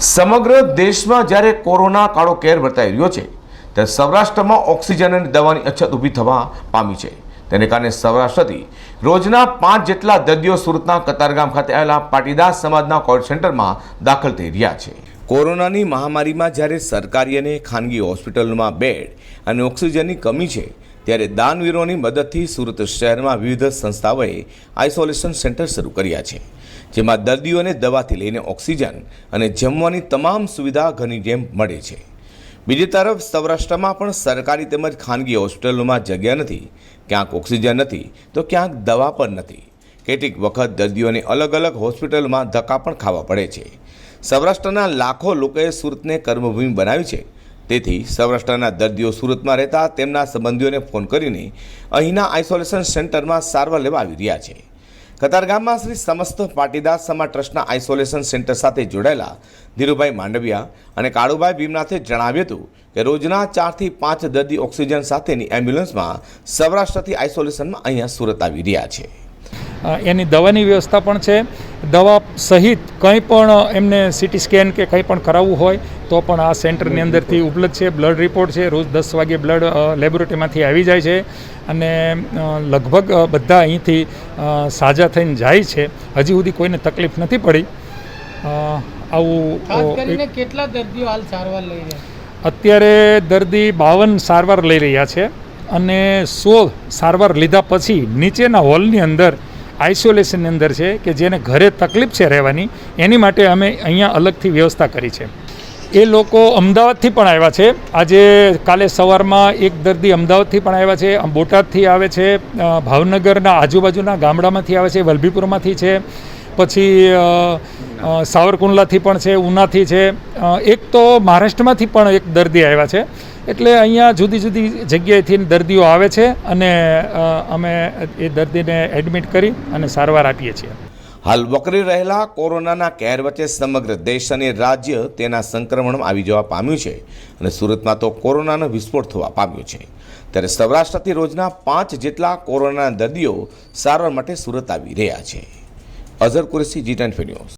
સમગ્ર દેશમાં જ્યારે કોરોના કાળો કેર વર્તાઈ રહ્યો છે ત્યારે સૌરાષ્ટ્રમાં ઓક્સિજન અને દવાની અછત ઊભી થવા પામી છે। તેને કારણે સૌરાષ્ટ્રથી રોજના 5 જેટલા દર્દીઓ સુરતના કતારગામ ખાતે આવેલા પાટીદાર સમાજના કોવિડ સેન્ટરમાં દાખલ થઈ રહ્યા છે। કોરોનાની મહામારીમાં જ્યારે સરકારી અને ખાનગી હોસ્પિટલોમાં બેડ અને ઓક્સિજનની કમી છે ત્યારે દાનવીરોની મદદથી સુરત શહેરમાં વિવિધ સંસ્થાઓએ આઇસોલેશન સેન્ટર શરૂ કર્યા છે, જેમાં દર્દીઓને દવાથી લઈને ઓક્સિજન અને જમવાની તમામ સુવિધા ઘરની જેમ મળે છે। બીજી તરફ સૌરાષ્ટ્રમાં પણ સરકારી તેમજ ખાનગી હોસ્પિટલોમાં જગ્યા નથી, ક્યાંક ઓક્સિજન નથી તો ક્યાંક દવા પણ નથી। કેટલીક વખત દર્દીઓને અલગ અલગ હોસ્પિટલમાં ધક્કા પણ ખાવા પડે છે। સૌરાષ્ટ્રના લાખો લોકોએ સુરતને કર્મભૂમિ બનાવી છે, તેથી સૌરાષ્ટ્રના દર્દીઓ સુરતમાં રહેતા તેમના સંબંધીઓને ફોન કરીને અહીંના આઇસોલેશન સેન્ટરમાં સારવાર લેવા આવી રહ્યા છે। કતારગામમાં શ્રી સમસ્ત પાટીદાર સમાજ ટ્રસ્ટના આઇસોલેશન સેન્ટર સાથે જોડાયેલા ધીરુભાઈ માંડવિયા અને કાળુભાઈ ભીમનાથે જણાવ્યું હતું કે રોજના 4 થી 5 દર્દી ઓક્સિજન સાથેની એમ્બ્યુલન્સમાં સૌરાષ્ટ્રથી આઇસોલેશનમાં અહીંયા સુરત આવી રહ્યા છે। એની દવાની વ્યવસ્થા પણ છે। દવા સહિત કંઈ પણ એમને સીટી સ્કેન કે કંઈ પણ કરાવવું હોય તો પણ આ સેન્ટરની અંદરથી ઉપલબ્ધ છે। બ્લડ રિપોર્ટ છે, રોજ 10 વાગે બ્લડ લેબોરેટરીમાંથી આવી જાય છે અને લગભગ બધા અહીંથી સાજા થઈને જાય છે। હજી સુધી કોઈને તકલીફ નથી પડી। આવું કેટલા દર્દીઓ હાલ સારવાર લઈ રહ્યા? અત્યારે દર્દી 52 સારવાર લઈ રહ્યા છે અને 100 સારવાર લીધા પછી નીચેના હોલની અંદર આઇસોલેશનની અંદર છે કે જેને ઘરે તકલીફ છે રહેવાની, એની માટે અમે અહીંયા અલગથી વ્યવસ્થા કરી છે। એ લોકો અમદાવાદથી પણ આવ્યા છે। આજે કાલે સવારમાં એક દર્દી અમદાવાદથી પણ આવ્યા છે, બોટાદથી આવે છે, ભાવનગરના આજુબાજુના ગામડામાંથી આવે છે, વલભીપુરમાંથી છે, પછી સાવરકુંડલાથી પણ છે, ઉનાથી છે, એક તો મહારાષ્ટ્રમાંથી પણ એક દર્દી આવ્યા છે। એટલે અહીંયા જુદી જુદી જગ્યાએથી દર્દીઓ આવે છે અને અમે એ દર્દીને એડમિટ કરી અને સારવાર આપીએ છીએ। હાલ વકરી રહેલા કોરોનાના કહેર વચ્ચે સમગ્ર દેશ અને રાજ્ય તેના સંક્રમણમાં આવી જવા પામ્યું છે અને સુરતમાં તો કોરોનાનો વિસ્ફોટ થવા પામ્યો છે, ત્યારે સૌરાષ્ટ્રથી રોજના 5 જેટલા કોરોનાના દર્દીઓ સારવાર માટે સુરત આવી રહ્યા છે। Azhar Qureshi, G10 news.